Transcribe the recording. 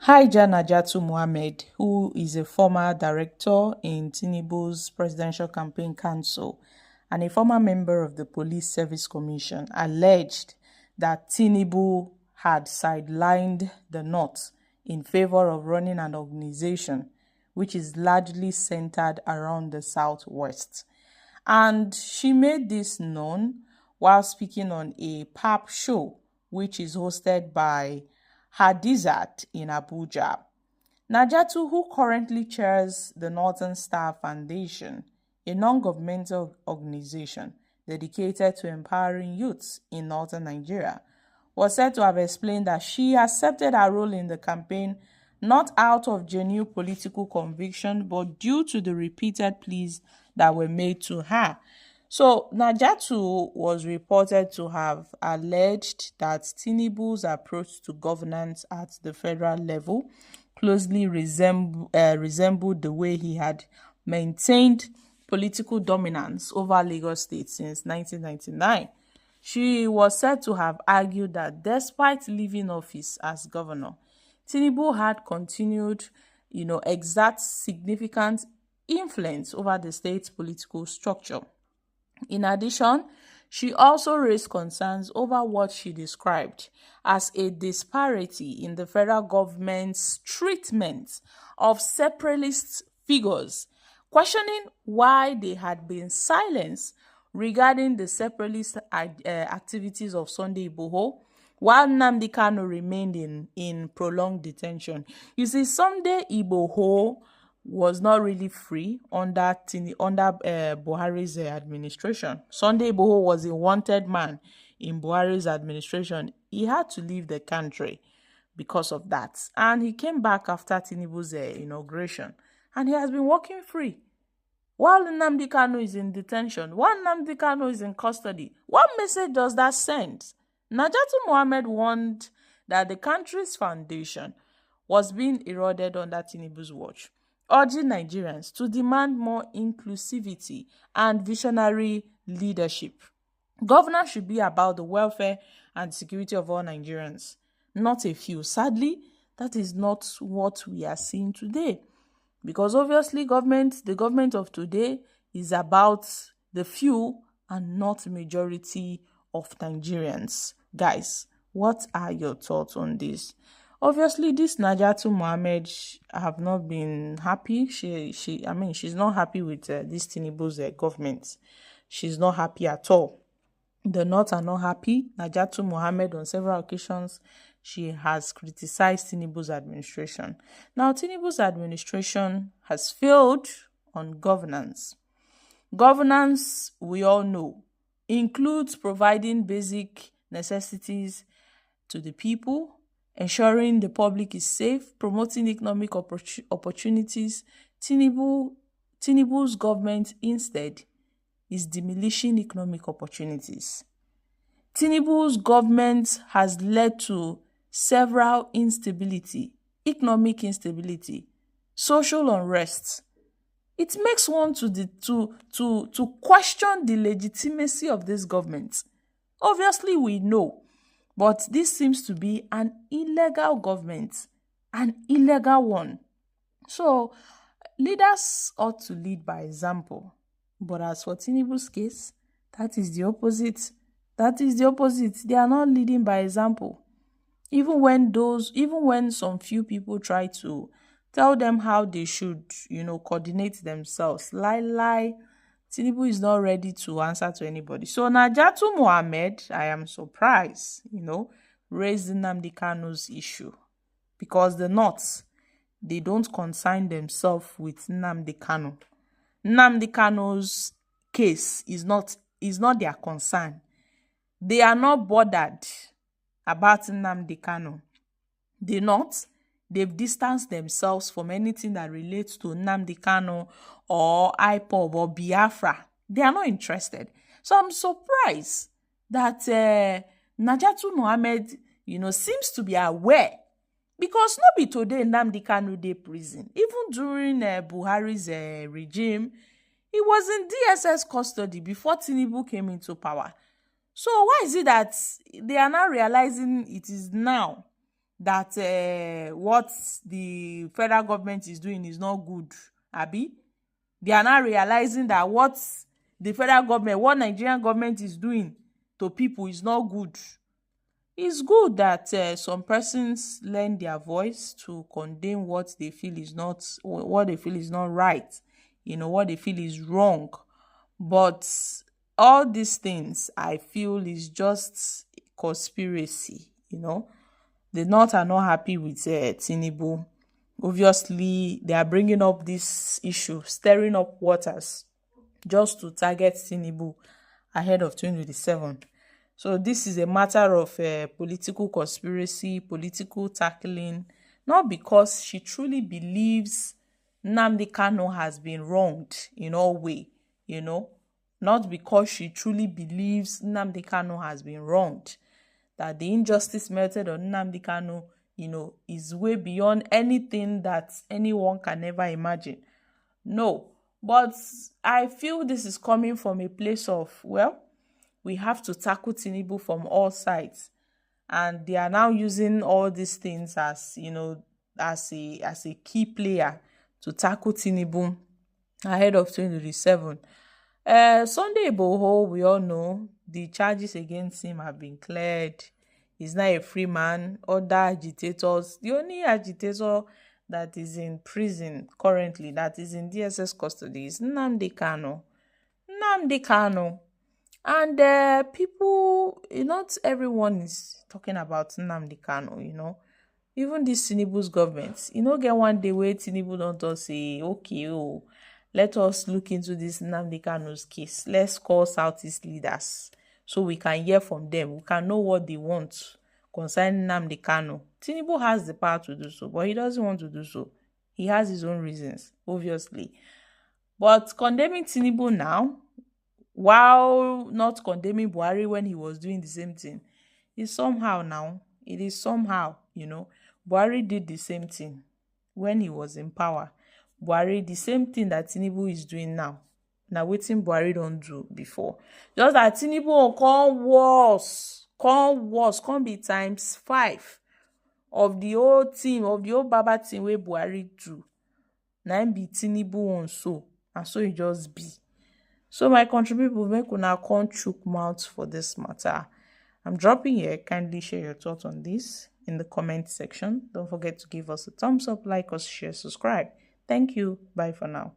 Hija Najatu Mohammed, who is a former director in Tinubu's presidential campaign council and a former member of the Police Service Commission, alleged that Tinubu had sidelined the North in favor of running an organization which is largely centered around the Southwest. And she made this known while speaking on a pap show, which is hosted by Hadizat in Abuja. Najatu, who currently chairs the Northern Star Foundation, a non-governmental organization dedicated to empowering youths in northern Nigeria, was said to have explained that she accepted her role in the campaign not out of genuine political conviction, but due to the repeated pleas that were made to her. So, Najatu was reported to have alleged that Tinubu's approach to governance at the federal level closely resembled the way he had maintained political dominance over Lagos State since 1999. She was said to have argued that despite leaving office as governor, Tinubu had continued, exert significant influence over the state's political structure. In addition, she also raised concerns over what she described as a disparity in the federal government's treatment of separatist figures, questioning why they had been silenced regarding the separatist activities of Sunday Igboho, while Nnamdi Kanu remained in prolonged detention. You see, Sunday Igboho was not really free under Buhari's administration. Sunday Igboho was a wanted man in Buhari's administration. He had to leave the country because of that. And he came back after Tinubu's inauguration. And he has been walking free. While Nnamdi Kanu is in detention, while Nnamdi Kanu is in custody, what message does that send? Najatu Mohammed warned that the country's foundation was being eroded under Tinubu's watch, urging Nigerians to demand more inclusivity and visionary leadership. Governance should be about the welfare and security of all Nigerians, not a few. Sadly, that is not what we are seeing today. Because obviously, the government of today is about the few and not majority of Nigerians. Guys, what are your thoughts on this? Obviously, this Najatu Mohammed have not been happy. She's not happy with this Tinubu's government. She's not happy at all. The North are not happy. Najatu Mohammed, on several occasions, she has criticized Tinubu's administration. Now, Tinubu's administration has failed on governance. Governance, we all know, includes providing basic necessities to the people, ensuring the public is safe, promoting economic opportunities. Tinubu's government instead is diminishing economic opportunities. Tinubu's government has led to several economic instability, social unrest. It makes one to question the legitimacy of this government. Obviously, we know, but this seems to be an illegal government, an illegal one. So, leaders ought to lead by example. But as for Tinubu's case, that is the opposite. They are not leading by example. Even when some few people try to tell them how they should, coordinate themselves, Tinubu is not ready to answer to anybody. So Najatu Mohammed, I am surprised, raised Nnamdi Kanu's issue, because the North, they don't concern themselves with Nnamdi Kanu. Nnamdi Kanu's case is not their concern. They are not bothered about Nnamdi Kanu. The North, they've distanced themselves from anything that relates to Nnamdi Kanu or IPOB or Biafra. They are not interested. So I'm surprised that Najatu Mohammed, seems to be aware. Because not be today Nnamdi Kanu dey prison. Even during Buhari's regime, he was in DSS custody before Tinubu came into power. So why is it that they are now realizing it is now that what the federal government is doing is not good, abi? They are now realizing that what the federal government, what Nigerian government is doing to people is not good. It's good that some persons lend their voice to condemn what they feel is not right, what they feel is wrong. But all these things, I feel, is just conspiracy. The North are not happy with Tinubu. Obviously, they are bringing up this issue, stirring up waters, just to target Tinubu ahead of 2027. So this is a matter of political conspiracy, political tackling, not because she truly believes Nnamdi Kanu has been wronged in all way, not because she truly believes Nnamdi Kanu has been wronged, that the injustice meted on Nnamdi Kanu, is way beyond anything that anyone can ever imagine. No, but I feel this is coming from a place of, well, we have to tackle Tinubu from all sides. And they are now using all these things as, as a key player to tackle Tinubu ahead of 2027. Sunday Igboho, we all know the charges against him have been cleared. He's not a free man. Other agitators, the only agitator that is in prison currently, that is in DSS custody, is Nnamdi Kanu. Nnamdi Kanu. And people, not everyone is talking about Nnamdi Kanu, Even this Tinubu's government, get one day where Tinubu don't just say, okay, let us look into this Nnamdi Kanu's case. Let's call Southeast leaders so we can hear from them. We can know what they want concerning Nnamdi Kanu. Tinubu has the power to do so, but he doesn't want to do so. He has his own reasons, obviously. But condemning Tinubu now, while not condemning Buhari when he was doing the same thing, is somehow now. It is somehow, Buhari did the same thing when he was in power. Buhari, the same thing that Tinubu is doing now. Now, wetin Buhari don't do before. Just that Tinubu come be times 5 of the old team, of the old Baba team where Buhari do. Now be Tinubu on so. And so it just be. So my country people, make una come chook mouth for this matter. I'm dropping here. Kindly share your thoughts on this in the comment section. Don't forget to give us a thumbs up, like us, share, subscribe. Thank you. Bye for now.